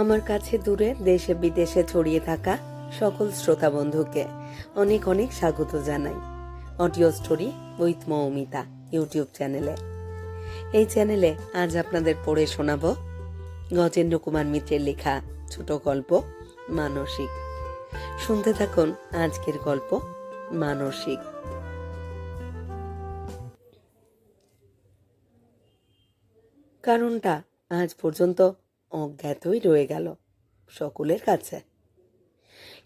আমার কাছে দূরে দেশে বিদেশে ছড়িয়ে থাকা সকল শ্রোতা বন্ধুকে অনেক অনেক স্বাগত জানাই audio story with Moumita YouTube চ্যানেলে। এই চ্যানেলে আজ আপনাদের পড়ে শোনাব গজেন্দ্র কুমার মিত্রের লেখা ছোট গল্প মানসিক। শুনতে থাকুন আজকের গল্প মানসিক। কারণটা আজ পর্যন্ত অজ্ঞাতই রয়ে গেল সকলের কাছে।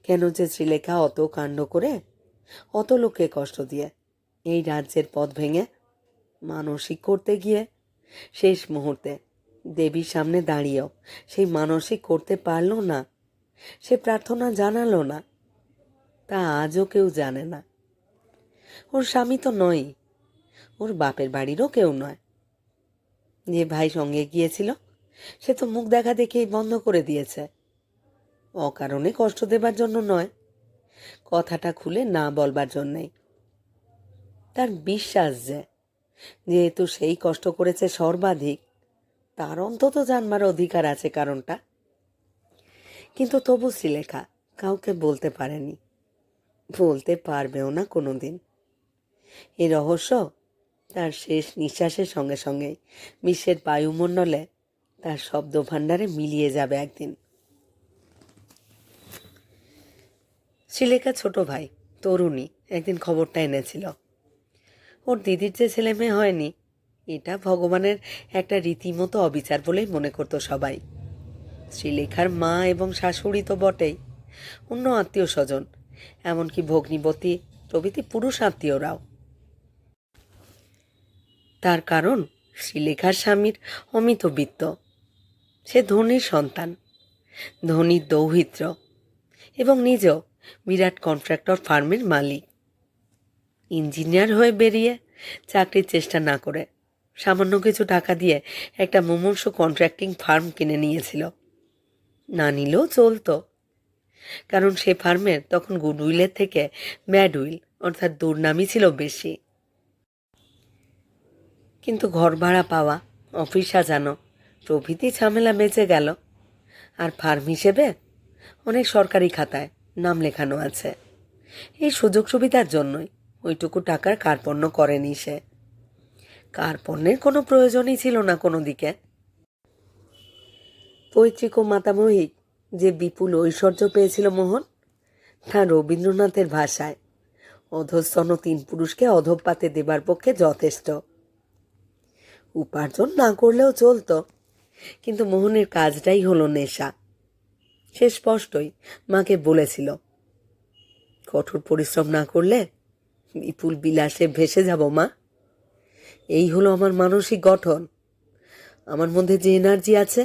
কেন যে শ্রীলেখা অত কাণ্ড করে অত লোককে কষ্ট দিয়ে এই রাজ্যের পথ ভেঙে মানসিক করতে গিয়ে শেষ মুহূর্তে দেবীর সামনে দাঁড়িয়েও সেই মানসিক করতে পারল না, সে প্রার্থনা জানালো না, তা আজও কেউ জানে না। ওর স্বামী তো নয়, ওর বাপের বাড়িরও কেউ নয়। যে ভাই সঙ্গে গিয়েছিল সে তো মুখ দেখা দেখেই বন্ধ করে দিয়েছে। অকারণে কষ্ট দেবার জন্য নয়, কথাটা খুলে না বলবার জন্যেই। তার বিশ্বাস যেহেতু সেই কষ্ট করেছে সর্বাধিক, তার অন্তত জানবার অধিকার আছে কারণটা। কিন্তু তবু শ্রীলেখা কাউকে বলতে পারেনি, বলতে পারবেও না কোনোদিন। এই রহস্য তার শেষ নিঃশ্বাসের সঙ্গে সঙ্গেই বিশ্বের বায়ুমণ্ডলে তার শব্দ ভাণ্ডারে মিলিয়ে যাবে একদিন। শ্রীলেখা ছোট ভাই তরুণী একদিন খবরটা এনেছিল। ওর দিদির যে ছেলে মেয়ে হয়নি, এটা ভগবানের একটা রীতিমতো অবিচার বলেই মনে করতো সবাই। শ্রীলেখার মা এবং শাশুড়ি তো বটেই, অন্য আত্মীয় স্বজন, এমনকি ভগ্নিপতি প্রভৃতি পুরুষ আত্মীয়রাও। তার কারণ শ্রীলেখার স্বামীর অমিত বিত্ত। সে ধনীর সন্তান, ধনীর দৌহিত্র এবং নিজেও বিরাট কন্ট্রাক্টর ফার্মের মালিক। ইঞ্জিনিয়ার হয়ে বেরিয়ে চাকরির চেষ্টা না করে সামান্য কিছু টাকা দিয়ে একটা মুমূর্ষু কন্ট্রাক্টিং ফার্ম কিনে নিয়েছিল। না নিলেও চলতো, কারণ সে ফার্মের তখন গুডউইলের থেকে ব্যাডউইল অর্থাৎ দুর্নামই ছিল বেশি। কিন্তু ঘর ভাড়া পাওয়া, অফিস সাজানো প্রভৃতি ঝামেলা বেঁচে গেল। আর ফার্ম হিসেবে অনেক সরকারি খাতায় নাম লেখানো আছে। এই সুযোগ সুবিধার জন্যই ওইটুকু টাকার কার্পণ্য করেনি সে। কার্পণ্যের কোনো প্রয়োজনই ছিল না কোনো দিকে। পৈতৃক ও মাতামহিক যে বিপুল ঐশ্বর্য পেয়েছিল মোহন, তা রবীন্দ্রনাথের ভাষায় অধস্তন 3 পুরুষকে অধঃপাতে দেবার পক্ষে যথেষ্ট। উপার্জন না করলেও চলতো, কিন্তু মোহনের কাজটাই হলো নেশা। সে স্পষ্টই মাকে বলেছিল, কঠোর পরিশ্রম না করলে বিপুল বিলাসে ভেসে যাব মা। এই হলো আমার মানসিক গঠন। আমার মধ্যে যে এনার্জি আছে,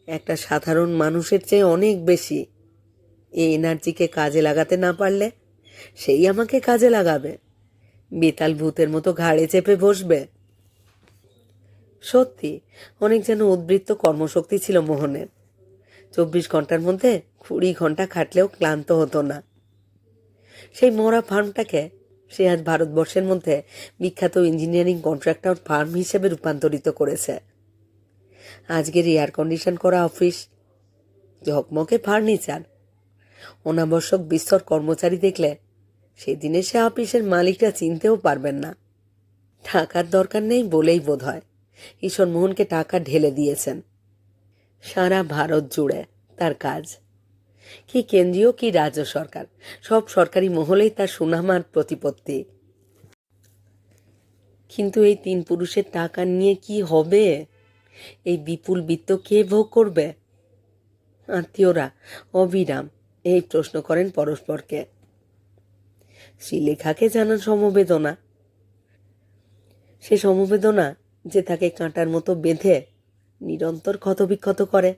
একটা সাধারণ মানুষের চেয়ে অনেক বেশি। এই এনার্জিকে কাজে লাগাতে না পারলে সেই আমাকে কাজে লাগাবে, বেতাল ভূতের মতো ঘাড়ে চেপে বসবে। সত্যি অনেক যেন উদ্বৃত্ত কর্মশক্তি ছিল মোহনের। 24 ঘন্টার মধ্যে 20 ঘন্টা খাটলেও ক্লান্ত হতো না। সেই মরা ফার্মটাকে সে আজ ভারতবর্ষের মধ্যে বিখ্যাত ইঞ্জিনিয়ারিং কন্ট্রাক্টর ফার্ম হিসেবে রূপান্তরিত করেছে। আজকের এয়ার কন্ডিশন করা অফিস, ঝকমকে ফার্নিচার, অনাবশ্যক বিস্তর কর্মচারী দেখলে সেদিনে সে অফিসের মালিকরা চিনতেও পারবেন না। টাকার দরকার নেই বলেই বোধ হয় ঈশ্বর মোহনকে টাকা ঢেলে দিয়েছেন। সারা ভারত জুড়ে তার কাজ। কি কেন্দ্রীয় কি রাজ্য সরকার, সব সরকারি মহলেই তার সুনাম আর প্রতিপত্তি। কিন্তু এই 3 পুরুষের টাকা নিয়ে কি হবে? এই বিপুল বিত্ত কে ভোগ করবে? আত্মীয়রা অবিরাম এই প্রশ্ন করেন পরস্পরকে। শ্রীলেখাকে জানান সমবেদনা, সে সমবেদনা যে তাকে কাঁটার মতো বেঁধে নিরন্তর ক্ষতবিক্ষত করে,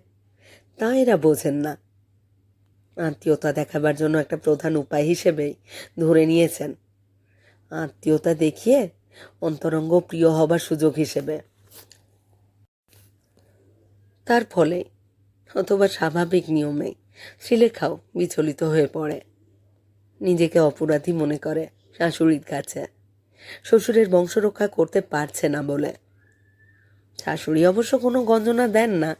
তা এরা বোঝেন না। আত্মীয়তা দেখাবার জন্য একটা প্রধান উপায় হিসেবেই ধরে নিয়েছেন, আত্মীয়তা দেখিয়ে অন্তরঙ্গ প্রিয় হবার সুযোগ হিসেবে। তার ফলে অথবা স্বাভাবিক নিয়মে শ্রীলেখাও বিচলিত হয়ে পড়ে। নিজেকে অপরাধী মনে করে শাশুড়ির কাছে, শ্বশুরের বংশরক্ষা করতে পারছে না বলে। শাশুড়ি অবশ্য কোনো গঞ্জনা দেন না,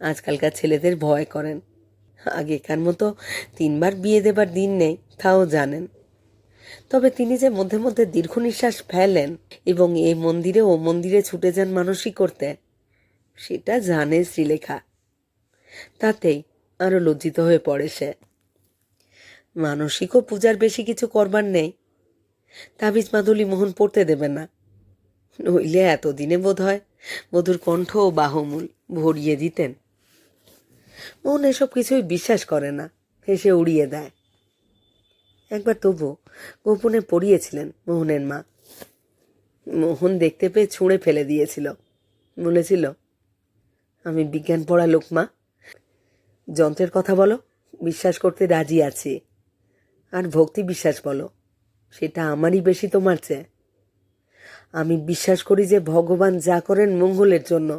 আজকালকার ছেলেদের ভয় করেন। আগেকার মতো 3বার বিয়ে দেবার দিন নেই, তাও জানেন। তবে তিনি যে মধ্যে মধ্যে দীর্ঘ নিঃশ্বাস ফেলেন এবং এ মন্দিরে ও মন্দিরে ছুটে যান মানসিক করতে, সেটা জানে শ্রীলেখা। তাতেই আরো লজ্জিত হয়ে পড়ে সে। মানসিক ও পূজার বেশি কিছু করবার নেই। তাবিজ মাদুলি মোহন পড়তে দেবে না, নইলে এতদিনে বোধ হয় মধুর কণ্ঠ ও বাহুমূল ভরিয়ে দিতেন। মোহন এসব কিছুই বিশ্বাস করে না, হেসে উড়িয়ে দেয়। একবার তবু গোপনে পড়িয়েছিলেন মোহনের মা। মোহন দেখতে পেয়ে ছুঁড়ে ফেলে দিয়েছিল। বলেছিল, আমি বিজ্ঞান পড়া লোক মা, যন্ত্রের কথা বলো, বিশ্বাস করতে রাজি আছি। আর ভক্তি বিশ্বাস বলো, সেটা আমারই বেশি তোমার চেয়ে। আমি বিশ্বাস করি যে ভগবান যা করেন মঙ্গলের জন্য।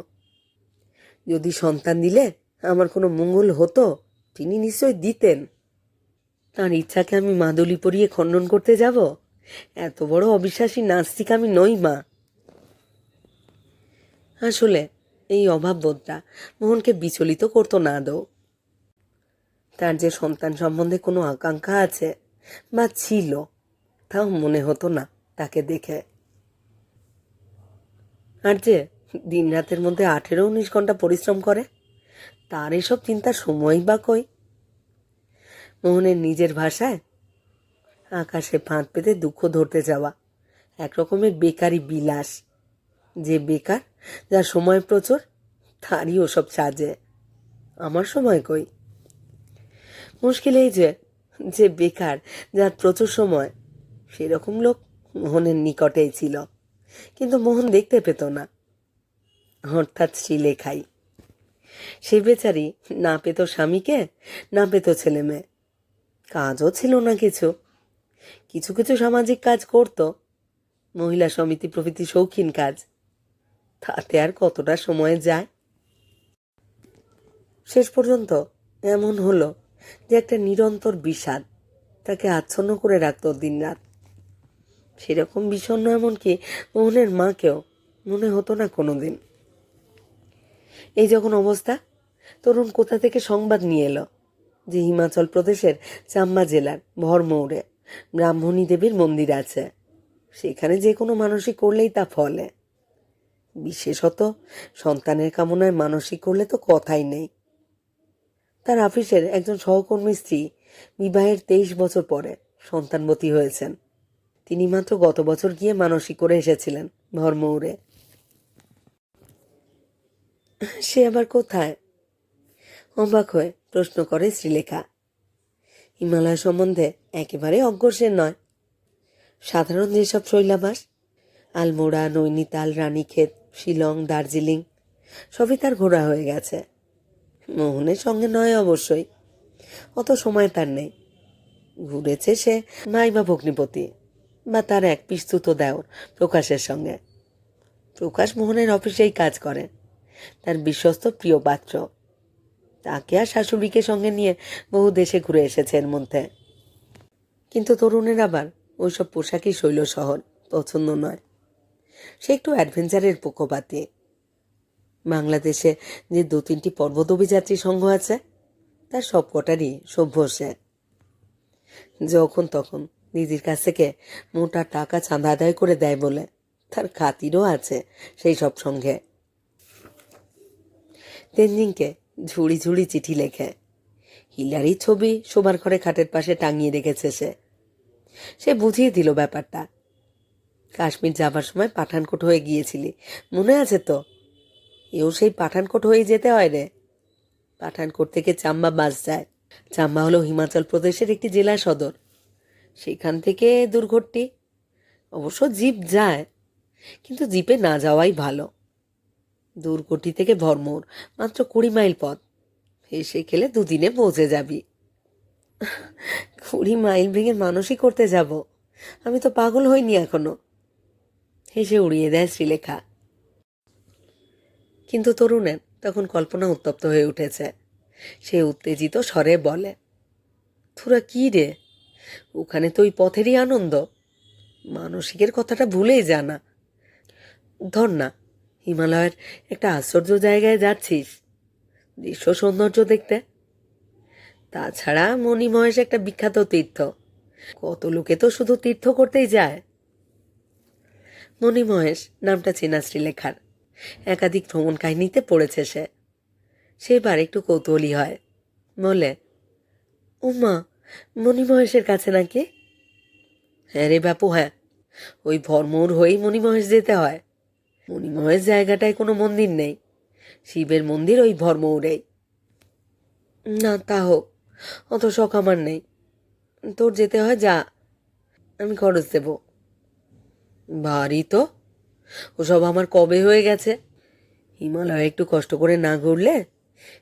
যদি সন্তান দিলে আমার কোনো মঙ্গল হতো, তিনি নিশ্চয় দিতেন। তার ইচ্ছাকে আমি মাদুলি পরিয়ে খণ্ডন করতে যাব? এত বড় অবিশ্বাসী নাস্তিক আমি নই মা। আসলে এই অভাববোধটা মোহনকে বিচলিত করতো না আদৌ। তার যে সন্তান সম্বন্ধে কোনো আকাঙ্ক্ষা আছে বা ছিল, তাও মনে হতো না তাকে দেখে। আর যে দিন রাতের মধ্যে 18-19 ঘন্টা পরিশ্রম করে, তার এসব চিন্তার সময়ই বা কই? মোহনের নিজের ভাষায় আকাশে ফাঁদ পেতে দুঃখ ধরতে যাওয়া এক রকমের বেকারি বিলাস। যে বেকার, যার সময় প্রচুর, তারই ওসব সাজে। আমার সময় কই? মুশকিল এই যে যে বেকার, যার প্রচুর সময়, সেরকম লোক মোহনের নিকটেই ছিল, কিন্তু মোহন দেখতে পেত না। অর্থাৎ শ্রীলেখাই। সে বেচারি না পেত স্বামীকে, না পেত ছেলে মেয়ে। কাজও ছিল না কিছু। কিছু কিছু সামাজিক কাজ করত, মহিলা সমিতি প্রভৃতি শৌখিন কাজ। তাতে আর কতটা সময় যায়? শেষ পর্যন্ত এমন হলো যে একটা নিরন্তর বিষাদ তাকে আচ্ছন্ন করে রাখত দিনরাত। সেরকম বিষণ্ণ এমনকি মোহনের মাকেও মনে হতো না কোনোদিন। এই যখন অবস্থা, তরুণ কোথা থেকে সংবাদ নিয়ে এলো যে হিমাচল প্রদেশের চাম্বা জেলার ভরমৌরে ব্রাহ্মণী দেবীর মন্দির আছে। সেখানে যে কোনো মানসিক করলেই তা ফলে। বিশেষত সন্তানের কামনায় মানসিক করলে তো কথাই নেই। তার অফিসের একজন সহকর্মী স্ত্রী বিবাহের 23 বছর পরে সন্তানবতী হয়েছেন। তিনি মাত্র গত বছর গিয়ে মানসিক করে এসেছিলেন ভরমৌরে। সে আবার কোথায়? অবাক হয়ে প্রশ্ন করে শ্রীলেখা। হিমালয় সম্বন্ধে একেবারে অজ্ঞ সে নয়। সাধারণ যেসব শৈলাবাস, আলমোড়া, নৈনিতাল, রানীক্ষেত, শিলং, দার্জিলিং, সবই তার ঘোরা হয়ে গেছে। মোহনের সঙ্গে নয় অবশ্যই, অত সময় তার নেই। ঘুরেছে সে ভাই বা ভগ্নিপতি বা তার এক পিস্তুত দেওর প্রকাশের সঙ্গে। প্রকাশ মোহনের অফিসেই কাজ করে, তার বিশ্বস্ত প্রিয় পাত্র। তাকে আর শাশুড়িকে সঙ্গে নিয়ে বহু দেশে ঘুরে এসেছে এর মধ্যে। কিন্তু তরুণের আবার ওইসব পোশাকই শৈল শহর পছন্দ নয়। সে একটু অ্যাডভেঞ্চারের পক্ষপাতী। বাংলাদেশে যে 2-3টি পর্বত অভিযাত্রী সংঘ আছে, তার সবকটারই সভ্য সে। যখন তখন দিদির কাছ থেকে মোটা টাকা চাঁদা আদায় করে দেয় বলে তার খাতিরও আছে সেই সব সঙ্গে। তেনজিংকে ঝুড়ি ঝুড়ি চিঠি লেখে। হিলারির ছবি শোবার ঘরে খাটের পাশে টাঙিয়ে রেখেছে সে। সে বুঝিয়ে দিল ব্যাপারটা। কাশ্মীর যাবার সময় পাঠানকোট হয়ে গিয়েছিলি, মনে আছে তো? এও সেই পাঠানকোট হয়ে যেতে হয় রে। পাঠানকোট থেকে চাম্বা বাস যায়। চাম্বা হলো হিমাচল প্রদেশের একটি জেলা সদর। সেখান থেকে দুর্ঘটটি। অবশ্য জিপ যায়, কিন্তু জিপে না যাওয়াই ভালো। দুর্গটি থেকে ভরমৌর মাত্র 20 মাইল পথ। হেসে খেলে 2 দিনে পৌঁছে যাবি। 20 মাইল ভেঙে মানসিক করতে যাব? আমি তো পাগল হইনি এখনো। হেসে উড়িয়ে দেয় শ্রীলেখা। কিন্তু তরুণের তখন কল্পনা উত্তপ্ত হয়ে উঠেছে। সে উত্তেজিত স্বরে বলে, তোরা কি রে, ওখানে তো ওই পথেরই আনন্দ। মানসিকের কথাটা ভুলেই জানা। ধর না, হিমালয়ের একটা আশ্চর্য জায়গায় যাচ্ছিস, দৃশ্য সৌন্দর্য দেখতে। তাছাড়া মণিমহেশ একটা বিখ্যাত তীর্থ, কত লোকে তো শুধু তীর্থ করতেই যায়। মণিমহেশ নামটা চেনা শ্রীলেখার, একাধিক ভ্রমণ কাহিনীতে পড়েছে সে। সেবার একটু কৌতূহলী হয়, বলে, উমা, মণিমহেশের কাছে নাকি? হ্যাঁ রে বাপু, হ্যাঁ, ওই ভরমোর হয়েই মণিমহেশ যেতে হয়। মণিমহেশ জায়গাটায় কোনো মন্দির নেই, শিবের মন্দির ওই ভরমৌরেই। না তা হোক, অত শখ আমার নেই। তোর যেতে হয় যা, আমি খরচ দেব। ভারী তো, ওসব আমার কবে হয়ে গেছে। হিমালয়ে একটু কষ্ট করে না ঘুরলে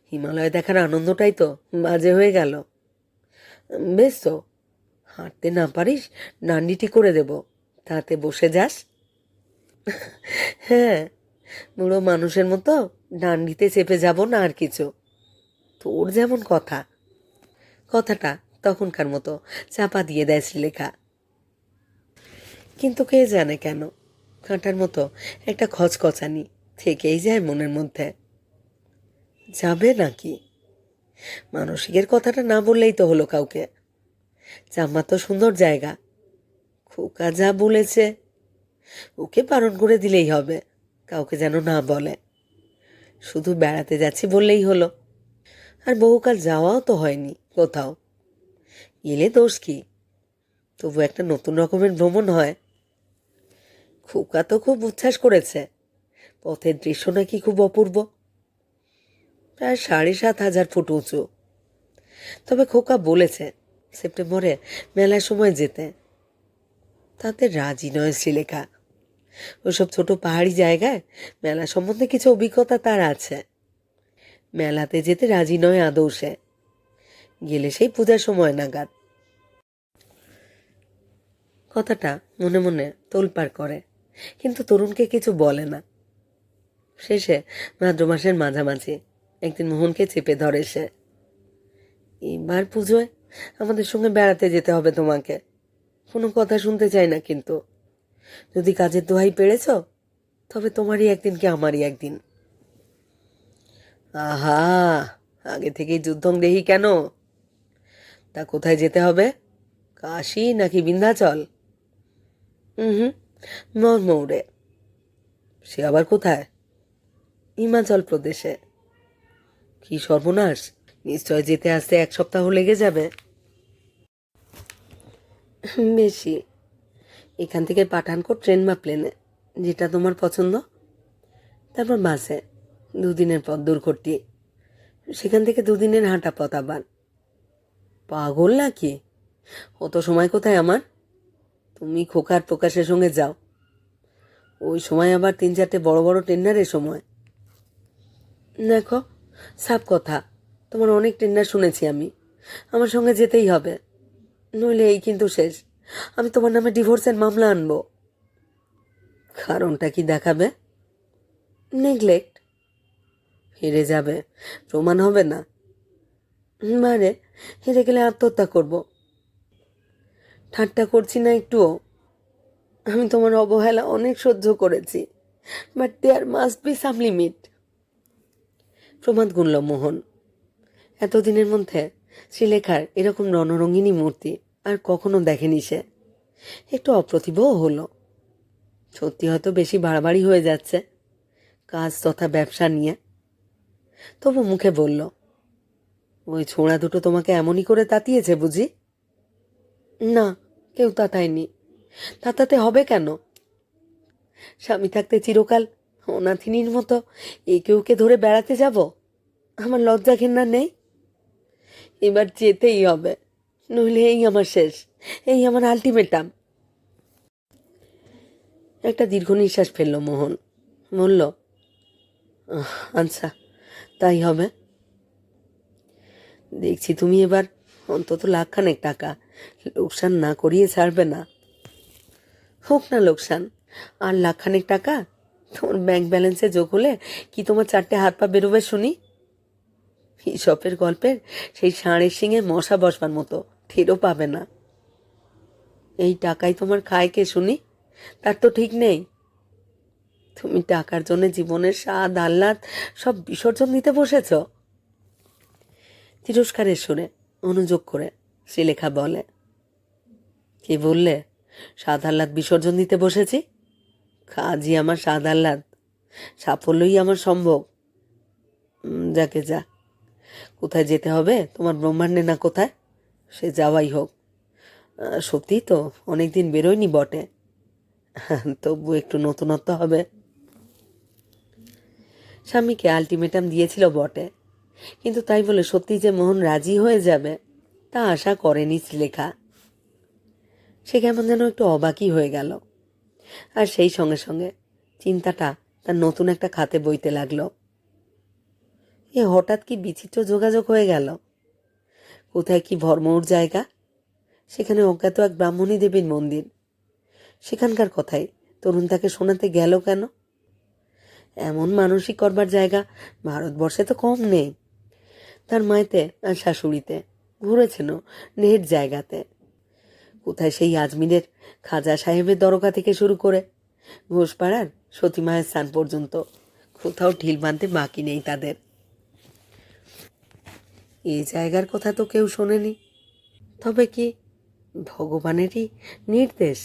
হিমালয় দেখার আনন্দটাই তো বাজে হয়ে গেল। বেশ তো, হাঁটতে না পারিস ডান্ডিটি করে দেব, তাতে বসে যাস। হ্যাঁ, বুড়ো মানুষের মতো ডান্ডিতে চেপে যাব না আর কিছু। তোর যেমন কথা। কথাটা তখনকার মতো চাপা দিয়ে দেয় শ্রীলেখা। কিন্তু কে জানে কেন কাঁটার মতো একটা খচখচানি থেকেই যায় মনের মধ্যে। যাবে নাকি? মানসিকের কথাটা না বললেই তো হলো কাউকে। চাম্মা তো সুন্দর জায়গা, খোকা যা বলেছে ওকে বারণ করে দিলেই হবে, কাউকে যেন না বলে। শুধু বেড়াতে যাচ্ছি বললেই হলো। আর বহুকাল যাওয়াও তো হয়নি কোথাও, গেলে দোষ কি? তবু একটা নতুন রকমের ভ্রমণ হয়। খোকা তো খুব উচ্ছ্বাস করেছে, পথের দৃশ্য নাকি খুব অপূর্ব, প্রায় ৭,৫০০ ফুট উঁচু। তবে খোকা বলেছে সেপ্টেম্বরে মেলার সময় যেতে। তাতে রাজি নয় শ্রীলেখা। ওসব ছোট পাহাড়ি জায়গায় মেলা সম্বন্ধে কিছু অভিজ্ঞতা তার আছে, মেলাতে যেতে রাজি নয় আদৌ সে। গেলে সেই পূজার সময় নাগাদ। কথাটা মনে মনে তোলপাড় করে, কিন্তু তরুণকে কিছু বলে না। শেষে ভাদ্র মাসের মাঝামাঝি একদিন মোহনকে চেপে ধরে সে। এবার পুজোয় আমাদের সঙ্গে বেড়াতে যেতে হবে তোমাকে। কোনো কথা শুনতে চাই না কিন্তু। যদি কাজের দোহাই পেড়েছ, তবে তোমারই একদিন কি আমারই একদিন। আহা, আগে থেকেই যুদ্ধংদেহী কেন? তা কোথায় যেতে হবে? কাশী নাকি বিন্ধ্যাচল? হুম, মরমৌরে। সে আবার কোথায়? হিমাচল প্রদেশে। কি সর্বনাশ, নিশ্চয় যেতে আসতে 1 সপ্তাহ লেগে যাবে। বেশি। এখান থেকে পাঠানকোট ট্রেন বা প্লেনে, যেটা তোমার পছন্দ। তারপর বাসে 2 দিনের পথ দূরঘটটি, সেখান থেকে 2 দিনের হাঁটা পথ আবার। পাগল নাকি? অত সময় কোথায় আমার? তুমি খোকার প্রকাশের সঙ্গে যাও, ওই সময় আবার 3-4টে বড় বড় টেন্ডারের সময়। দেখো, সাপ কথা, তোমার অনেক টেন্ডার শুনেছি আমি, আমার সঙ্গে যেতেই হবে, নইলে এই কিন্তু শেষ। আমি তোমার নামে ডিভোর্সের মামলা আনবো। কারণটা কি দেখাবে? নেগলেক্ট। হেরে যাবে, প্রমাণ হবে না। মানে, হেরে গেলে আত্মহত্যা করব। ঠাট্টা করছি না একটুও। আমি তোমার অবহেলা অনেক সহ্য করেছি, but there must be some limit. প্রমাদ গুনল মোহন। এতদিনের মধ্যে শ্রীলেখার এরকম রণরঙ্গিনী মূর্তি আর কখনো দেখেনি সে। একটু অপ্রতিভও হলো। সত্যি হয়তো বেশি বাড়াবাড়ি হয়ে যাচ্ছে কাজ তথা ব্যবসা নিয়ে। তবু মুখে বলল, ওই ছোঁড়া দুটো তোমাকে এমনই করে তাতিয়েছে বুঝি? না, কেউ তাতায়নি। তাতাতে হবে কেন? স্বামী থাকতে চিরকাল অনাথিনীর মতো একে ওকে ধরে বেড়াতে যাব? আমার লজ্জা ঘেন্না নেই? এবার যেতেই হবে, নইলে এই আমার শেষ, এই আমার আলটিমেটাম। একটা দীর্ঘ নিঃশ্বাস ফেলল মোহন, বলল, আচ্ছা তাই হবে। দেখছি তুমি এবার অন্তত 1,00,000 টাকা লোকসান না করিয়ে ছাড়বে না। হোক না লোকসান, আর 1,00,000 টাকা তোমার ব্যাংক ব্যালেন্সে যোগ হলে কি তোমার 4টে হাত পা বেরোবে শুনি? হিসপের গল্পের সেই ষাঁড়ের শিঙে মশা বসবার মতো টেরও পাবে না। এই টাকাই তোমার খায় কে শুনি? তার তো ঠিক নেই। তুমি টাকার জন্য জীবনের স্বাদ আহ্লাদ সব বিসর্জন দিতে বসেছ। তিরস্কারের সুরে অনুযোগ করে শ্রীলেখা বলে, কে বললে স্বাদ আহ্লাদ বিসর্জন দিতে বসেছি? কাজই আমার স্বাদ আহ্লাদ, সাফল্যই আমার সম্ভব। যাকে যা, কোথায় যেতে হবে তোমার ব্রহ্মাণ্ডে না কোথায়, সে যাওয়াই হোক। সত্যিই তো অনেক দিন বেরোয়নি বটে, তবু একটু নতুনত্ব হবে। স্বামীকে আলটিমেটাম দিয়েছিল বটে, কিন্তু তাই বলে সত্যি যে মোহন রাজি হয়ে যাবে তা আশা করেনি শ্রীলেখা। সে কেমন যেন একটু অবাকই হয়ে গেল, আর সেই সঙ্গে সঙ্গে চিন্তাটা তার নতুন একটা খাতে বইতে লাগলো। এ হঠাৎ কি বিচিত্র যোগাযোগ হয়ে গেল। কোথায় কি ভরমৌর জায়গা, সেখানে অজ্ঞাত এক ব্রাহ্মণী দেবীর মন্দির। সেখানকার কথাই তরুণ তাকে শোনাতে গেল কেন? এমন মানসিক করবার জায়গা ভারতবর্ষে তো কম নেই। তার মায়েতে আর শাশুড়িতে ঘুরেছেন ঢের জায়গাতে। কোথায় সেই আজমিরের খাজা সাহেবের দরগা থেকে শুরু করে ঘোষপাড়ার সতী মায়ের স্থান পর্যন্ত কোথাও ঢিল বাঁধতে বাকি নেই তাদের। এই জায়গার কথা তো কেউ শোনেনি। তবে কি ভগবানেরই নির্দেশ?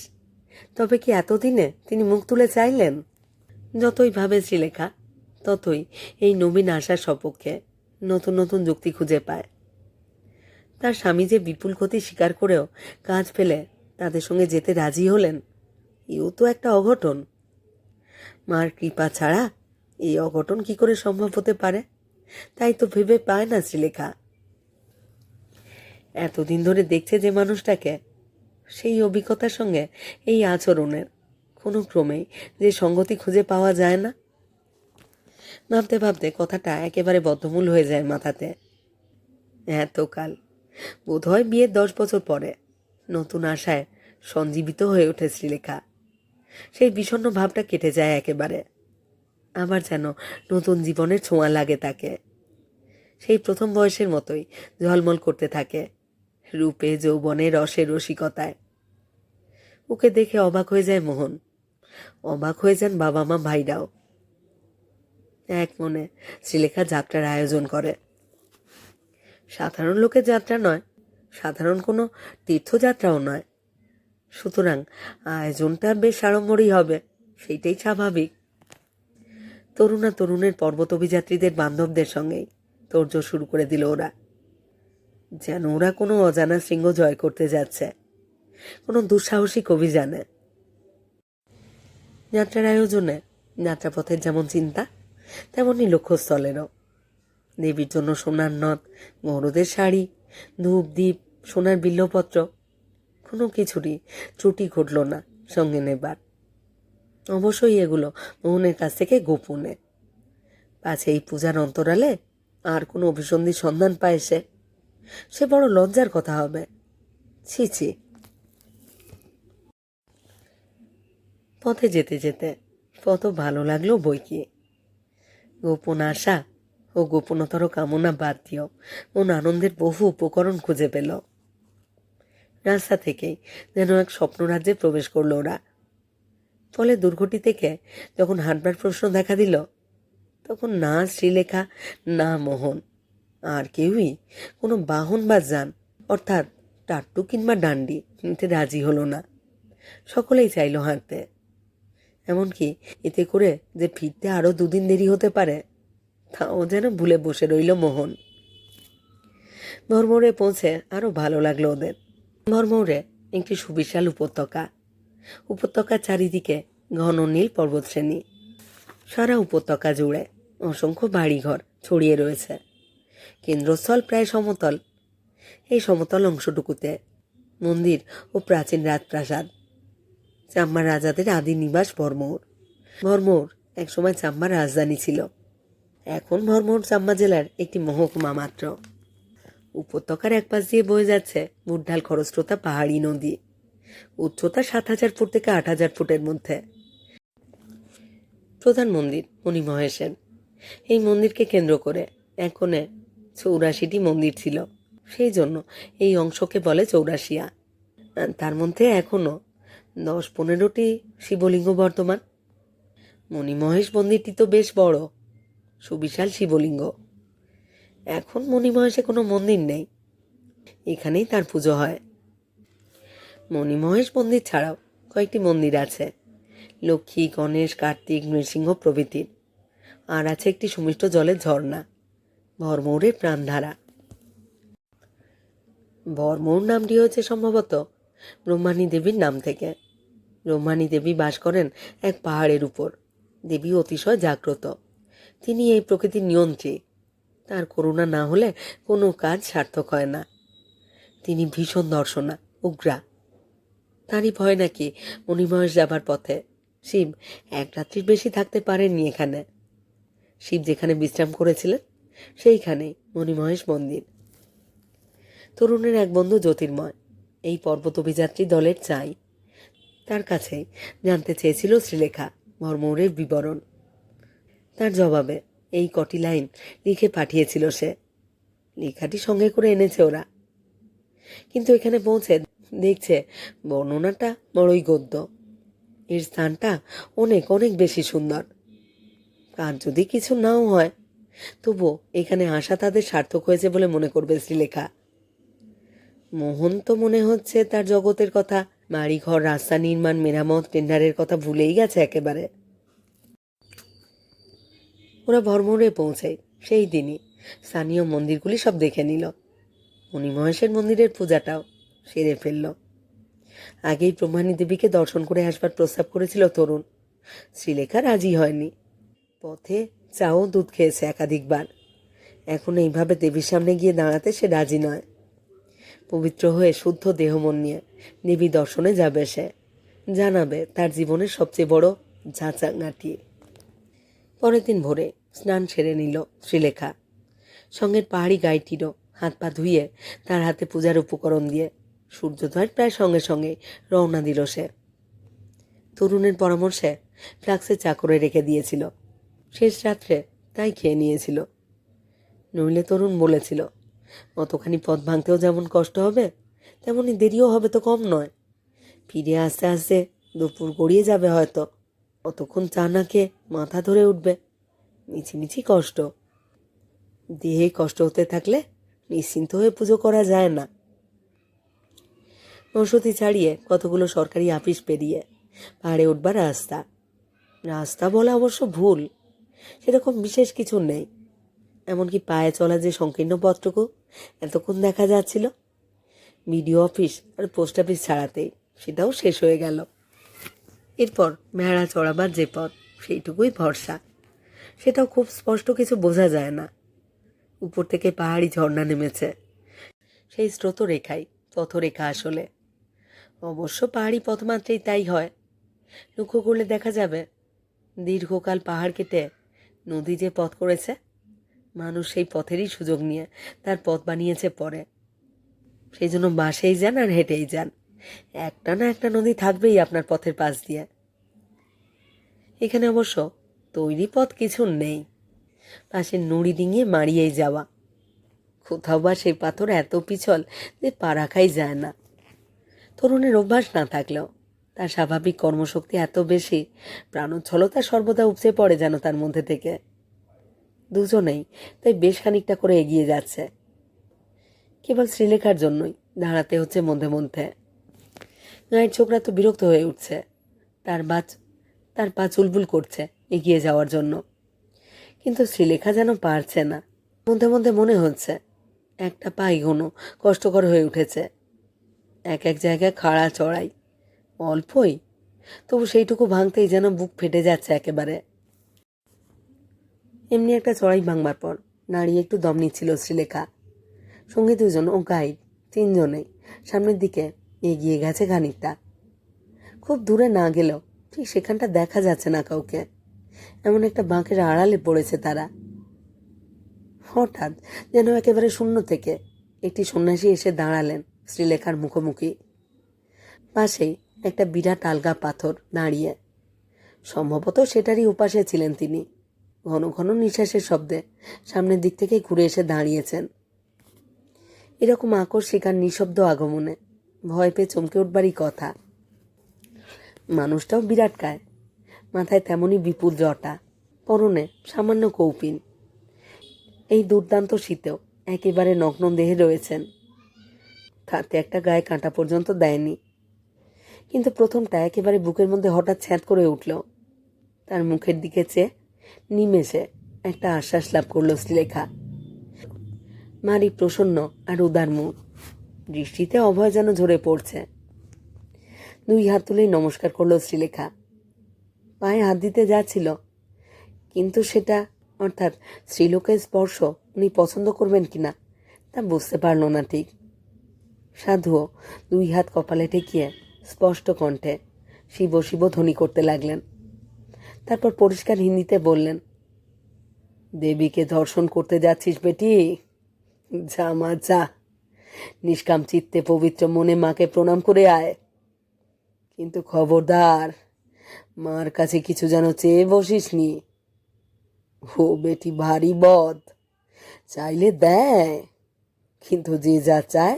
তবে কি এতদিনে তিনি মুখ তুলে চাইলেন? যতই ভাবে শ্রীলেখা, ততই এই নবীন আশার সপক্ষে নতুন নতুন যুক্তি খুঁজে পায়। তার স্বামী যে বিপুল ক্ষতি স্বীকার করেও কাজ ফেলে তাদের সঙ্গে যেতে রাজি হলেন, এও তো একটা অঘটন। মার কৃপা ছাড়া এই অঘটন কি করে সম্ভব হতে পারে, তাই তো ভেবে পায় না শ্রীলেখা। এতদিন ধরে দেখছে যে মানুষটাকে, সেই অভিজ্ঞতার সঙ্গে এই আচরণের কোনো ক্রমেই যে সঙ্গতি খুঁজে পাওয়া যায় না। ভাবতে ভাবতে কথাটা একেবারে বদ্ধমূল হয়ে যায় মাথাতে। এতকাল, বোধহয় বিয়ের 10 বছর পরে নতুন আশায় সঞ্জীবিত হয়ে ওঠে শ্রীলেখা। সেই বিষণ্ণ ভাবটা কেটে যায় একেবারে। আবার যেন নতুন জীবনের ছোঁয়া লাগে তাকে। সেই প্রথম বয়সের মতোই ঝলমল করতে থাকে, রূপে যৌবনে রসে রসিকতায়। ওকে দেখে অবাক হয়ে যায় মোহন, অবাক হয়ে যান বাবা মা ভাইরাও। এক মনে শ্রীলেখা যাত্রার আয়োজন করে। সাধারণ লোকের যাত্রা নয়, সাধারণ কোনো তীর্থযাত্রাও নয়। সুতরাং আয়োজনটা বেশ আড়ম্বরই হবে, সেইটাই স্বাভাবিক। তরুণা তরুণের পর্বত অভিযাত্রীদের বান্ধবদের সঙ্গেই তোড়জোড় শুরু করে দিল ওরা, যেন ওরা কোনো অজানা শৃঙ্গ জয় করতে যাচ্ছে, কোনো দুঃসাহসিক অভিযানে। যাত্রার আয়োজনে যাত্রাপথের যেমন চিন্তা, তেমনই লক্ষ্যস্থলেরও। দেবীর জন্য সোনার নথ, গৌরদের শাড়ি, ধূপ দ্বীপ, সোনার বিল্লপত্র, কোনো কিছুরই ত্রুটি ঘটল না সঙ্গে নেবার। অবশ্যই এগুলো মোহনের কাছ থেকে গোপনে, পাছে এই পূজার অন্তরালে আর কোনো অভিসন্ধির সন্ধান পায় সে বড় লজ্জার কথা হবে। ছি ছি। পথে যেতে যেতে কত ভালো লাগলো বই কি। গোপন আশা ও গোপনতর কামনা বাদ দিয়েও মন আনন্দের বহু উপকরণ খুঁজে পেল। রাস্তা থেকেই যেন এক স্বপ্নরাজ্যে প্রবেশ করলো ওরা। ফলে দুর্ঘটি থেকে যখন হাঁটবার প্রশ্ন দেখা দিল, তখন না শ্রীলেখা না মোহন আর কেউই কোনো বাহন বা যান অর্থাৎ টাট্টু কিংবা ডান্ডি নিতে রাজি হলো না। সকলেই চাইল হাঁটতে। এমনকি এতে করে যে ফিরতে আরো 2 দিন দেরি হতে পারে তাও যেন ভুলে বসে রইল মোহন। ভরমৌরে পৌঁছে আরো ভালো লাগলো ওদের। ভরমৌরে একটি সুবিশাল উপত্যকা। উপত্যকার চারিদিকে ঘন নীল পর্বতশ্রেণী। সারা উপত্যকা জুড়ে অসংখ্য বাড়িঘর ছড়িয়ে রয়েছে। কেন্দ্রস্থল প্রায় সমতল। এই সমতল অংশটুকুতে মন্দির ও প্রাচীন রাজপ্রাসাদ। চাম্মার রাজাদের আদি নিবাস ভরমৌর। ভরমৌর একসময় চাম্মার রাজধানী ছিল। এখন ভরমৌর চাম্মা জেলার একটি মহকুমা মাত্র। উপত্যকার এক পাশ দিয়ে বয়ে যাচ্ছে মুডঢাল খরস্রোতা পাহাড়ি নদী। উচ্চতা 7,000 ফুট থেকে 8,000 ফুটের মধ্যে। প্রধান মন্দির মণিমহেশের। এই মন্দিরকে কেন্দ্র করে এক কোণে 84টি মন্দির ছিল, সেই জন্য এই অংশকে বলে চৌরাশিয়া। তার মধ্যে এখনো 10-15টি শিবলিঙ্গ বর্তমান। মণিমহেশ মন্দিরটি তো বেশ বড়, সুবিশাল শিবলিঙ্গ। এখন মণিমহেশে কোনো মন্দির নেই, এখানেই তার পুজো হয়। মণিমহেশ মন্দির ছাড়াও কয়েকটি মন্দির আছে, লক্ষ্মী, গণেশ, কার্তিক, নৃসিংহ প্রভৃতির। আর আছে একটি সুমিষ্ট জলের ঝর্ণা, ভরমৌরের প্রাণধারা। ভরমৌর নামটি হয়েছে সম্ভবত ব্রহ্মাণী দেবীর নাম থেকে। ব্রহ্মাণী দেবী বাস করেন এক পাহাড়ের উপর। দেবী অতিশয় জাগ্রত, তিনি এই প্রকৃতির নিয়ন্ত্রী। তার করুণা না হলে কোনো কাজ সার্থক হয় না। তিনি ভীষণ দর্শনা, উগ্রা। তারই ভয় নাকি মণিমহেশ যাবার পথে শিব এক রাত্রির বেশি থাকতে পারেননি এখানে। শিব যেখানে বিশ্রাম করেছিলেন সেইখানেই মণিমহেশ মন্দির। তরুণের এক বন্ধু জ্যোতির্ময় এই পর্বত অভিযাত্রী দলের চাই। তার কাছে জানতে চেয়েছিল শ্রীলেখা ভরমৌরের বিবরণ। তার জবাবে এই কটি লাইন লিখে পাঠিয়েছিল সে। লেখাটি সঙ্গে করে এনেছে ওরা, কিন্তু এখানে পৌঁছে দেখছে বর্ণনাটা বড়ই গদ্য। এর স্থানটা অনেক অনেক বেশি সুন্দর। কার যদি কিছু নাও হয়, তবুও এখানে আসা তাদের সার্থক হয়েছে বলে মনে করবে শ্রীলেখা। মোহন তো মনে হচ্ছে তার জগতের কথা, বাড়িঘর, রাস্তা নির্মাণ, মেরামত, টেন্ডারের কথা ভুলেই গেছে একেবারে। ওরা ভরমৌরে পৌঁছে সেই দিনই স্থানীয় মন্দিরগুলি সব দেখে নিল। মণিমহেশের মন্দিরের পূজাটাও সেরে ফেলল। আগেই ব্রহ্মাণী দেবীকে দর্শন করে আসবার প্রস্তাব করেছিল তরুণ। শ্রীলেখা রাজি হয়নি। পথে চাও দুধ খেয়েছে একাধিকবার। এখন এইভাবে দেবীর সামনে গিয়ে দাঁড়াতে সে রাজি নয়। পবিত্র হয়ে শুদ্ধ দেহ মন নিয়ে দেবী দর্শনে যাবে সে, জানাবে তার জীবনের সবচেয়ে বড় ঝাঁচাঙাটি। পরের দিন ভোরে স্নান সেরে নিল শ্রীলেখা। সঙ্গের পাহাড়ি গাইটিরও হাত পা ধুইয়ে তার হাতে পূজার উপকরণ দিয়ে সূর্যোদয়ের প্রায় সঙ্গে সঙ্গে রওনা দিল সে। তরুণের পরামর্শে ফ্লাক্সে চা করে রেখে দিয়েছিল, শেষ রাত্রে তাই খেয়ে নিয়েছিল। নইলে তরুণ বলেছিল অতখানি পথ ভাঙতেও যেমন কষ্ট হবে, তেমনি দেরিও হবে তো কম নয়। ফিরে আসতে আসতে দুপুর গড়িয়ে যাবে হয়তো। অতক্ষণ চা না খেয়ে মাথা ধরে উঠবে, মিছিমিছি কষ্ট। দেহে কষ্ট হতে থাকলে নিশ্চিন্ত হয়ে পুজো করা যায় না। বসতি ছাড়িয়ে কতগুলো সরকারি আপিস পেরিয়ে পাহাড়ে উঠবার রাস্তা। রাস্তা বলা অবশ্য ভুল, সেরকম বিশেষ কিছু নেই। এমনকি পায়ে চলা যে সংকীর্ণ পথটুকু এতক্ষণ দেখা যাচ্ছিল, বিডিও অফিস আর পোস্ট অফিস ছাড়াতেই সেটাও শেষ হয়ে গেল। এরপর ভেড়া চড়াবার যে পথ সেইটুকুই ভরসা, সেটাও খুব স্পষ্ট কিছু বোঝা যায় না। উপর থেকে পাহাড়ি ঝর্ণা নেমেছে, সেই স্রোতরেখাই পথরেখা আসলে। অবশ্য পাহাড়ি পথমাত্রেই তাই হয়। লক্ষ্য করলে দেখা যাবে দীর্ঘকাল পাহাড় কেটে নদী যে পথ করেছে, মানুষ সেই পথেরই সুযোগ নিয়ে তার পথ বানিয়েছে পরে। সেই জন্য বাসেই যান আর হেঁটেই যান, একটা না একটা নদী থাকবেই আপনার পথের পাশ দিয়ে। এখানে অবশ্য তৈরি পথ কিছু নেই, পাশে নুড়ি ডিঙিয়ে মারিয়েই যাওয়া। কোথাও বা সেই পাথর এত পিছল যে পা রাখাই যায় না। তরুণের অভ্যাস না থাকলেও তার স্বাভাবিক কর্মশক্তি এত বেশি, প্রাণোচ্ছলতা সর্বদা উপচে পড়ে যেন তার মধ্যে থেকে। দুজনেই তাই বেশ খানিকটা করে এগিয়ে যাচ্ছে। কেবল শ্রীলেখার জন্যই দাঁড়াতে হচ্ছে মধ্যে মধ্যে। গায়ের ছোকরা তো বিরক্ত হয়ে উঠছে, তার পা চুলবুল করছে এগিয়ে যাওয়ার জন্য। কিন্তু শ্রীলেখা যেন পারছে না। মধ্যে মধ্যে মনে হচ্ছে একটা পা এগোনো কষ্টকর হয়ে উঠেছে। এক এক জায়গায় খাড়া চড়াই অল্পই, তবু সেইটুকু ভাঙতেই যেন বুক ফেটে যাচ্ছে একেবারে। এমনি একটা চড়াই ভাঙবার পর দাঁড়িয়ে একটু দম নিচ্ছিল শ্রীলেখা। সঙ্গে দুজন ও গাইড, তিনজনেই সামনের দিকে এগিয়ে গেছে খানিকটা। খুব দূরে না গেলেও ঠিক সেখানটা দেখা যাচ্ছে না কাউকে, এমন একটা বাঁকের আড়ালে পড়েছে তারা। হঠাৎ যেন একেবারে শূন্য থেকে একটি সন্ন্যাসী এসে দাঁড়ালেন শ্রীলেখার মুখোমুখি। পাশেই একটা বিরাট আলগা পাথর দাঁড়িয়ে, সম্ভবত সেটারই উপাসে ছিলেন তিনি। ঘন ঘন নিঃশ্বাসের শব্দে সামনের দিক থেকে ঘুরে এসে দাঁড়িয়েছেন। এরকম আকস্মিক আর নিঃশব্দ আগমনে ভয় পেয়ে চমকে উঠবারই কথা। মানুষটাও বিরাটকায়, মাথায় তেমনই বিপুল জটা, পরনে সামান্য কৌপিন। এই দুর্দান্ত শীতেও একেবারে নগ্ন দেহে রয়েছেন, তাতে একটা গায়ে কাঁটা পর্যন্ত দেয়নি। কিন্তু প্রথমটা একেবারে বুকের মধ্যে হঠাৎ ছ্যাঁত করে উঠল। তার মুখের দিকে চেয়ে নিমেষে একটা আশ্বাস লাভ করল শ্রীলেখা। মারি প্রসন্ন আর উদার মুখ, দৃষ্টিতে অভয় যেন ঝরে পড়ছে। 2 হাত তুলেই নমস্কার করল শ্রীলেখা। পায়ে হাত দিতে যাচ্ছিল, কিন্তু সেটা অর্থাৎ শ্রীলোকের স্পর্শ উনি পছন্দ করবেন কিনা তা বুঝতে পারল না ঠিক। সাধুও 2 হাত কপালে ঠেকিয়ে স্পষ্ট কণ্ঠে শিব শিব ধ্বনি করতে লাগলেন। তারপর পরিষ্কার হিন্দিতে বললেন, দেবীকে দর্শন করতে যাচ্ছিস বেটি? যা মা যা, নিষ্কাম চিত্তে পবিত্র মনে মাকে প্রণাম করে আয়। কিন্তু খবরদার, মার কাছে কিছু যেন চেয়ে বসিস নি। ও বেটি ভারী বদ, চাইলে দেয়, কিন্তু যে যা চায়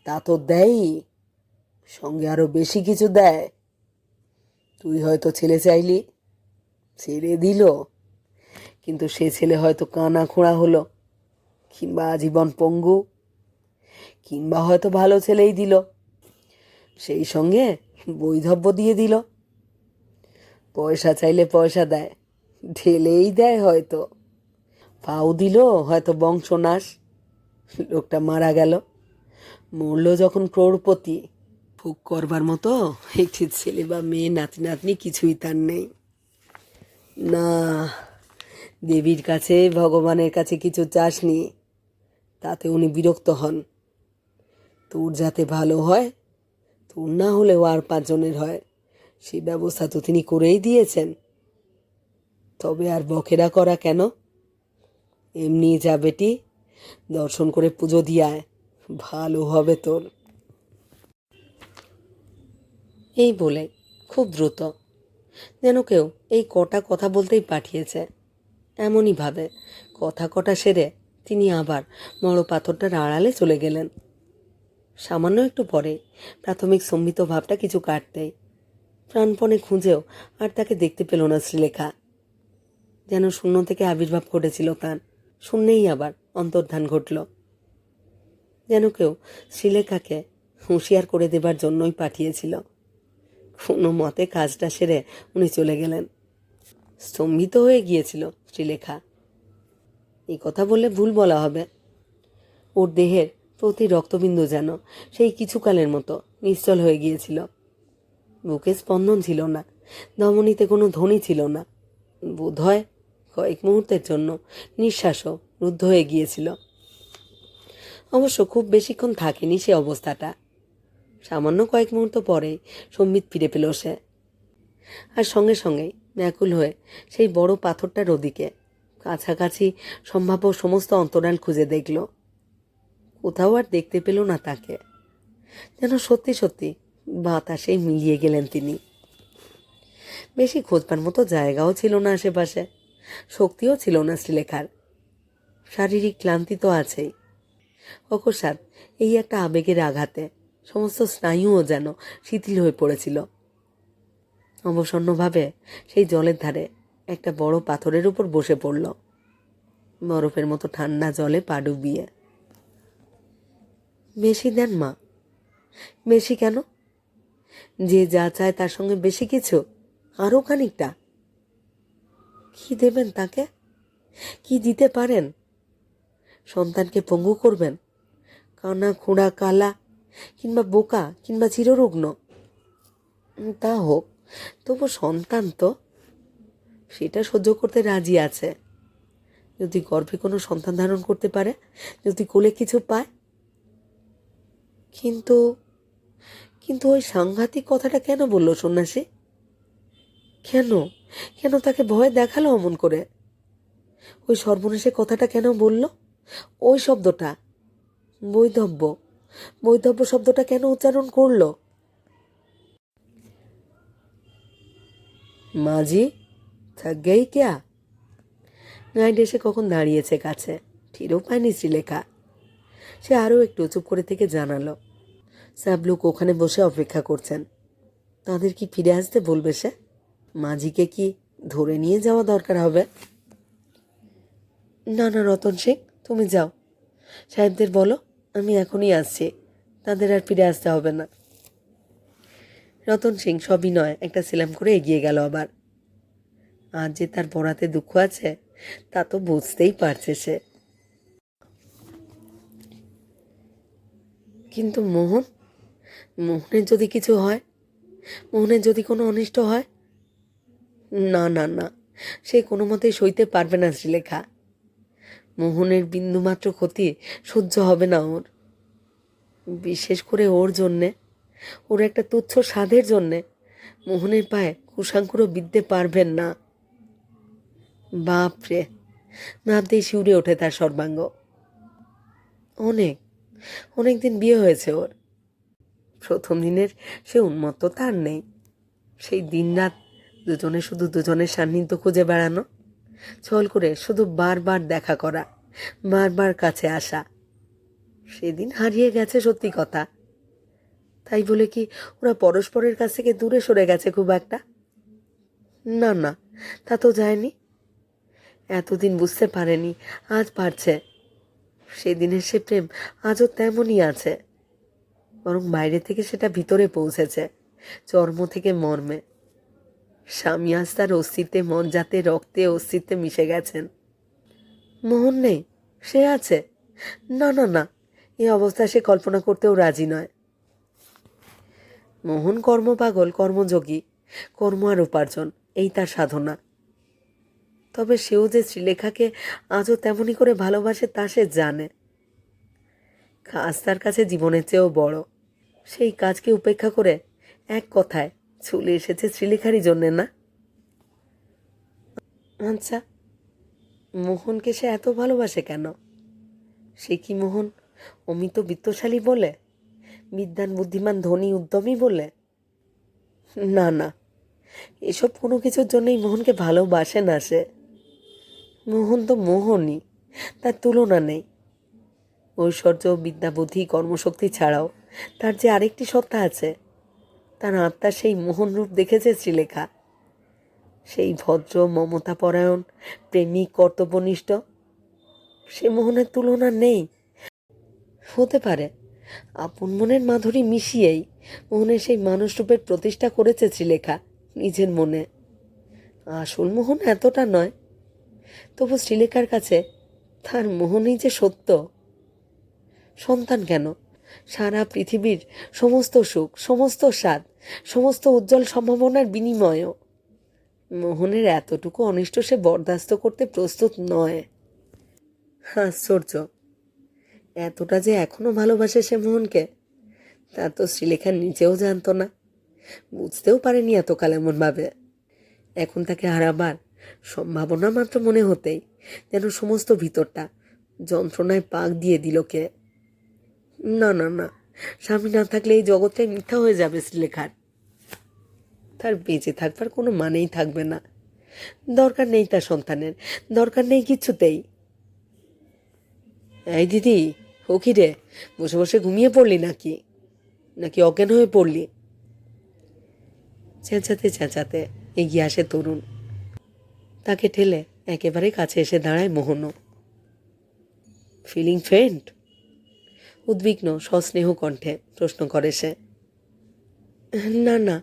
তা তো দেয়ই, সঙ্গে আরো বেশি কিছু দেয়। তুই হয়তো ছেলে চাইলি, ছেড়ে দিল, কিন্তু সে ছেলে হয়তো কানা খোঁড়া হলো, কিংবা আজীবন পঙ্গু, কিংবা হয়তো ভালো ছেলেই দিল, সেই সঙ্গে বৈধব্য দিয়ে দিল। পয়সা চাইলে পয়সা দেয়, ঢেলেই দেয় হয়তো। পাও দিল হয়তো বংশনাশ, লোকটা মারা গেল, মরল যখন ক্রোড়পতি, ভোগ করবার মতো একটি ছেলে বা মেয়ে নাতি নাতনি কিছুই তার নেই। না, দেবীর কাছে ভগবানের কাছে কিছু চাসনি, তাতে উনি বিরক্ত হন। তোর যাতে ভালো হয়, তোর না হলেও আর 5 জনের হয়, সে ব্যবস্থা তো তিনি করেই দিয়েছেন। তবে আর বখেরা করা কেন? এমনি যা বেটি, দর্শন করে পুজো দিয়ে আয়, ভালো হবে তোর। এই বলে খুব দ্রুত, যেন কেউ এই কটা কথা বলতেই পাঠিয়েছে, এমনই ভাবে কথা কটা সেরে তিনি আবার বড় পাথরটার আড়ালে চলে গেলেন। সামান্য একটু পরে প্রাথমিক সম্মিত ভাবটা কিছু কাটতেই প্রাণপণে খুঁজেও আর তাকে দেখতে পেল না শ্রীলেখা। যেন শূন্য থেকে আবির্ভাব ঘটেছিল তার, শূন্যেই আবার অন্তর্ধান ঘটল। যেন কেউ শ্রীলেখাকে হুঁশিয়ার করে দেবার জন্যই পাঠিয়েছিল। কোনো মতে কাজটা সেরে উনি চলে গেলেন। স্তম্ভিত হয়ে গিয়েছিল শ্রীলেখা। এই কথা বললে ভুল বলা হবে। ওর দেহের প্রতি রক্তবিন্দু যেন সেই কিছুকালের মতো নিশ্চল হয়ে গিয়েছিল। বুকে স্পন্দন ছিল না, ধমনীতে কোনো ধ্বনি ছিল না। বোধ হয় কয়েক মুহূর্তের জন্য নিঃশ্বাসও রুদ্ধ হয়ে গিয়েছিল। অবশ্য খুব বেশিক্ষণ থাকেনি সে অবস্থাটা। সামান্য কয়েক মুহূর্ত পরেই সম্বিত ফিরে পেল সে, আর সঙ্গে সঙ্গেই ব্যাকুল হয়ে সেই বড় পাথরটার ওদিকে কাছাকাছি সম্ভাব্য সমস্ত অন্তরাল খুঁজে দেখল। কোথাও আর দেখতে পেল না তাকে। যেন সত্যি সত্যি বাতাসেই মিলিয়ে গেলেন তিনি। বেশি খোঁজবার মতো জায়গাও ছিল না আশেপাশে, শক্তিও ছিল না শ্রীলেখার। শারীরিক ক্লান্তি তো আছেই, অকস্মাৎ এই একটা আবেগের আঘাতে সমস্ত স্নায়ুও যেন শিথিল হয়ে পড়েছিল। অবসন্নভাবে সেই জলের ধারে একটা বড় পাথরের উপর বসে পড়ল, বরফের মতো ঠান্ডা জলে পা ডুবিয়ে। বেশি দেন মা। বেশি কেন? যে যা চায় তার সঙ্গে বেশি কিছু, আরও খানিকটা। কি দেবেন তাকে? কি দিতে পারেন? সন্তানকে পঙ্গু করবেন, কানা খোঁড়া কালা, কিংবা বোকা, কিংবা চিররুগ্ন? তা হোক, তবু সন্তান তো, সেটা সহ্য করতে রাজি আছে। যদি গর্ভে কোনো সন্তান ধারণ করতে পারে, যদি কোলে কিছু পায়। কিন্তু কিন্তু ওই সাংঘাতিক কথাটা কেন বলল সন্ন্যাসী? কেন কেন তাকে ভয় দেখালো অমন করে? ওই সর্বনাশের কথাটা কেন বলল? ওই শব্দটা, বৈধব্য, বৈধব্য শব্দটা কেন উচ্চারণ করলো? মাঝি থক গেই ক্যা? গাইড এসে কখন দাঁড়িয়েছে কাছে, ঠিরও পায়নি শ্রীলেখা। সে আরও একটু চুপ করে থেকে জানালো, সব লোক ওখানে বসে অপেক্ষা করছেন। তাদের কি ফিরে আসতে বলবে সে? মাঝিকে কি ধরে নিয়ে যাওয়া দরকার হবে? না না রতন সিং, তুমি যাও, সাহেবদের বলো আমি এখনই আসছি, তাদের আর ফিরে আসতে হবে না। রতন সিং সবিনয় একটা সেলাম করে এগিয়ে গেল। আবার আজ যে তার বরাতে দুঃখ আছে তা তো বুঝতেই পারছে সে। কিন্তু মোহনের যদি কিছু হয়, মোহনের যদি কোনো অনিষ্ট হয়, না না না, সে কোনো মতেই সইতে পারবে না শ্রীলেখা। মোহনের বিন্দুমাত্র ক্ষতি সহ্য হবে না ওর, বিশেষ করে ওর জন্যে, ওর একটা তুচ্ছ স্বাদের জন্যে মোহনের পায়ে কুশাঙ্কুরও বিঁধতে পারবেন না। বাপরে, ভাবতেই শিউরে ওঠে তার সর্বাঙ্গ। অনেক অনেক দিন বিয়ে হয়েছে ওর, প্রথম দিনের সে উন্মত্ততা আর নেই। সেই দিনরাত দুজনে শুধু দুজনের সান্নিধ্য খুঁজে বেড়ানো, ছল করে শুধু বারবার দেখা করা, বারবার কাছে আসা। সেদিন হারিয়ে গেছে সত্যি কথা। তাই বলে কি ওরা পরস্পরের কাছ থেকে দূরে সরে গেছে খুব একটা? না না, তা তো যায়নি। এতদিন বুঝতে পারেনি, আজ পারছে। সেদিনের সে প্রেম আজও তেমনই আছে, বরং বাইরে থেকে সেটা ভিতরে পৌঁছেছে, চর্ম থেকে মর্মে। স্বামী আজ তার অস্তিত্বে, মন যাতে রক্তে অস্তিত্বে মিশে গেছেন। মোহন নেই, সে আছে। না না না, এই অবস্থা সে কল্পনা করতেও রাজি নয়। মোহন কর্মপাগল, কর্মযোগী, কর্ম আর উপার্জন, এই তার সাধনা। তবে সেও যে শ্রীলেখাকে আজও তেমনি করে ভালোবাসে তা সে জানে। কাজ তার কাছে জীবনের চেয়েও বড়। সেই কাজকে উপেক্ষা করে এক কথায় চলে এসেছে শ্রীলেখারই জন্যে না? আচ্ছা, মোহনকে সে এত ভালোবাসে কেন? সে কি মোহন অমিত বিত্তশালী বলে, বিদ্বান বুদ্ধিমান ধনী উদ্যমী বলে? না না, এসব কোনো কিছুর জন্যই মোহনকে ভালোবাসে না সে। মোহন তো মোহনই, তার তুলনা নেই। ঐশ্বর্য, বিদ্যা, বুদ্ধি, কর্মশক্তি ছাড়াও তার যে আরেকটি সত্তা আছে, তার আত্মা সেই মোহন রূপ দেখেছে শ্রীলেখা। সেই ভদ্র, মমতাপরায়ণ, প্রেমিক, কর্তব্যনিষ্ঠ, সে মোহনের তুলনা নেই। হতে পারে আপন মনের মাধুরী মিশিয়েই মোহনের সেই মানুষরূপের প্রতিষ্ঠা করেছে শ্রীলেখা নিজের মনে। আসল মোহন এতটা নয়, তবু শ্রীলেখার কাছে তার মোহনই যে সত্য। সন্তান কেন, সারা পৃথিবীর সমস্ত সুখ, সমস্ত স্বাদ, সমস্ত উজ্জ্বল সম্ভাবনার বিনিময়েও মোহনের এতটুকু অনিষ্ট সে বরদাস্ত করতে প্রস্তুত নয়। আশ্চর্য, এতটা যে এখনো ভালোবাসে সে মোহনকে, তা তো শ্রীলেখা নিজেও জানতো না, বুঝতেও পারেনি এতকাল এমন ভাবে। এখন তাকে হারাবার সম্ভাবনা মাত্র মনে হতেই যেন সমস্ত ভিতরটা যন্ত্রণায় পাক দিয়ে দিল কে। না না না, স্বামী না থাকলে এই জগৎটাই মিথ্যা হয়ে যাবে শ্রীলেখার। তার বেঁচে থাকবার কোনো মানেই থাকবে না। দরকার নেই তার সন্তানের, দরকার নেই কিচ্ছুতেই। এই দিদি, ও কি রে, বসে বসে ঘুমিয়ে পড়লি নাকি নাকি অজ্ঞান হয়ে পড়লি? চেঁচাতে চেঁচাতে এগিয়ে আসে তরুণ। তাকে ঠেলে একেবারে কাছে এসে দাঁড়ায় মোহনও। ফিলিং ফেন্ট? উদ্বিগ্ন সস্নেহ কণ্ঠে প্রশ্ন করে সে। না না,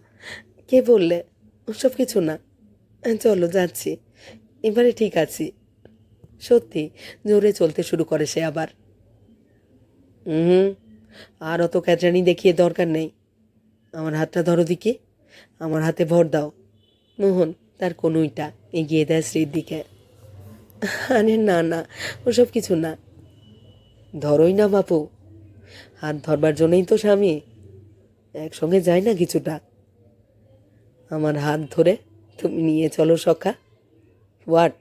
কে বললে? ওসব কিছু না, চলো যাচ্ছি, এবারে ঠিক আছি। সত্যি জোরে চলতে শুরু করে সে আবার। হুম, আর অত ক্যাচরানি দেখিয়ে দরকার নেই। আমার হাতটা ধরো দিকে, আমার হাতে ভর দাও। মোহন তার কনুইটা এগিয়ে দেয় স্ত্রীর দিকে। আরে না না, ওসব কিছু না। ধরোই না বাপু, হাত ধরবার জন্যই তো স্বামী, একসঙ্গে যায় না কিছুটা। আমার হাত ধরে তুমি নিয়ে চলো সখা। হোয়াট?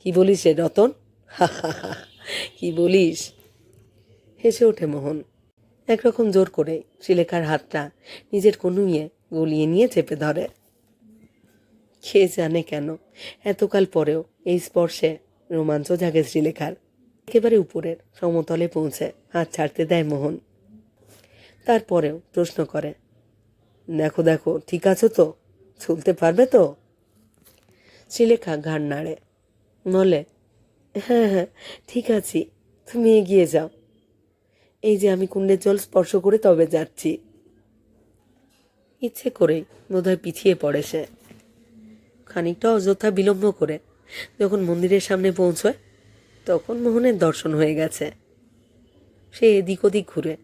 কি বলিস রে রতন? হা হা হা, কি বলিস? হেসে ওঠে মোহন, একরকম জোর করে শ্রীলেখার হাতটা নিজের কনুইয়ে গলিয়ে নিয়ে চেপে ধরে। কে জানে কেন এতকাল পরেও এই স্পর্শে রোমাঞ্চ জাগে শ্রীলেখার। একেবারে উপরের সমতলে পৌঁছে হাত ছাড়তে দেয় মোহন। তারপরেও প্রশ্ন করে, দেখো দেখো, ঠিক আছো তো? চলতে পারবে তো? শ্রীলেখা ঘাড় নাড়ে, বলে, হ্যাঁ হ্যাঁ, ঠিক আছি, তুমি এগিয়ে যাও। এই যে আমি কুণ্ডের জল স্পর্শ করে তবে যাচ্ছি। ইচ্ছে করেই বোধহয় পিছিয়ে পড়ে সে। খানিকটা অযথা বিলম্ব করে যখন মন্দিরের সামনে পৌঁছয়, তখন মোহনের দর্শন হয়ে গেছে। সে এদিক ওদিক ঘুরে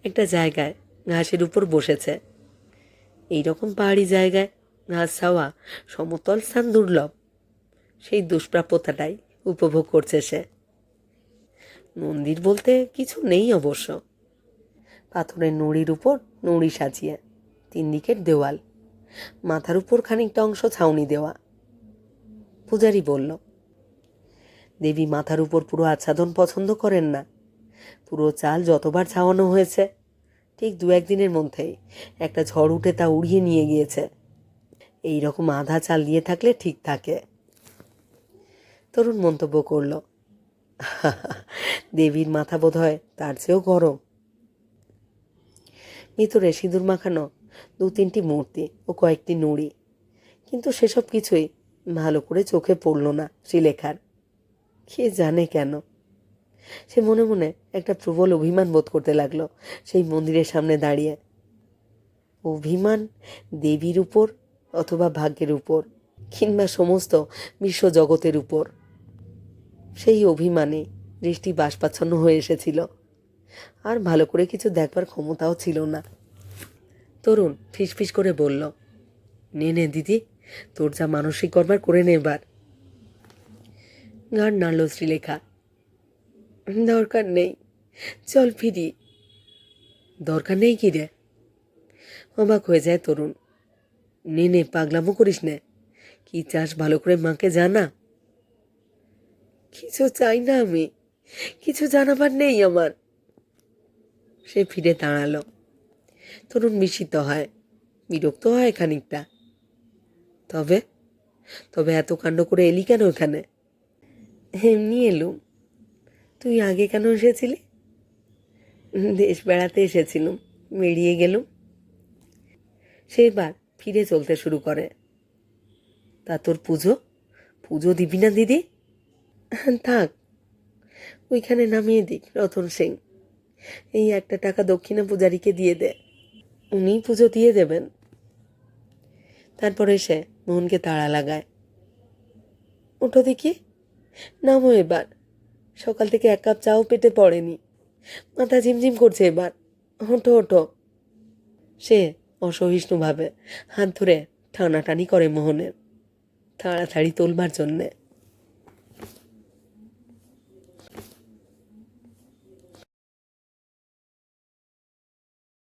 একটা জায়গায় ঘাসের উপর বসেছে। এই রকম পাহাড়ি জায়গায় ঘাস ছাওয়া সমতল স্থান দুর্লভ। সেই দুষ্প্রাপ্যতাটাই উপভোগ করছে সে। মন্দির বলতে কিছু নেই অবশ্য। পাথরের নুড়ির উপর নুড়ি সাজিয়ে, তিন দিকের দেওয়াল, মাথার উপর খানিকটা অংশ ছাউনি দেওয়া। পূজারী বলল, দেবী মাথার উপর পুরো আচ্ছাদন পছন্দ করেন না। পুরো চাল যতবার ছাওয়ানো হয়েছে, ঠিক দু একদিনের মধ্যেই একটা ঝড় উঠে তা উড়িয়ে নিয়ে গিয়েছে। এই রকম আধা চাল দিয়ে থাকলে ঠিক থাকে। তরুণ মন্তব্য করল, দেবীর মাথা বোধ হয় তার চেয়েও গরম। ভিতরে সিঁদুর মাখানো দু তিনটি মূর্তি ও কয়েকটি নুড়ি, কিন্তু সেসব কিছুই ভালো করে চোখে পড়ল না শ্রীলেখার। কে জানে কেন সে মনে মনে একটা প্রবল অভিমান বোধ করতে লাগলো সেই মন্দিরের সামনে দাঁড়িয়ে। অভিমান দেবীর উপর, অথবা ভাগ্যের উপর, কিংবা সমস্ত বিশ্বজগতের উপর। সেই অভিমানে দৃষ্টি বাষ্পাচ্ছন্ন হয়ে এসেছিল। আর ভালো করে কিছু দেখবার ক্ষমতাও ছিল না। তরুণ ফিসফিস করে বলল, নে নে দিদি, তোর যা মানসিক করবার করে নে এবার। গান নাড়ল শ্রীলেখা। দরকার নেই, চল ফিরি। দরকার নেই কি রে? অবাক হয়ে যায় তরুণ। নে নে, পাগলামো করিস নে। কি চাস ভালো করে মাকে জানা। কিছু চাই না আমি, কিছু জানাবার নেই আমার। সে ফিরে দাঁড়ালো। তরুণ বিস্মিত হয়, বিরক্ত হয় খানিকটা। তবে তবে এত কাণ্ড করে এলি কেন এখানে? এমনি এলুম। তুই আগে কেন এসেছিলি? দেশ বেড়াতে এসেছিলুম, বেরিয়ে গেলুম। সে এবার ফিরে চলতে শুরু করে। তা তোর পুজো, পুজো দিবি না দিদি? থাক, ওইখানে নামিয়ে দিক রতন সিং। এই একটা টাকা দক্ষিণা পূজারীকে দিয়ে দে, উনিই পুজো দিয়ে দেবেন। তারপরে সে মোহনকে তাড়া লাগায়। ওঠো দেখি, নামো এবার। সকাল থেকে এক কাপ চাও পেটে পড়েনি, মাথা ঝিমঝিম করছে এবার। ওঠো ওঠো। সে অসহিষ্ণুভাবে হাত ধরে টানাটানি করে মোহনের, তাড়াতাড়ি তোলবার জন্যে।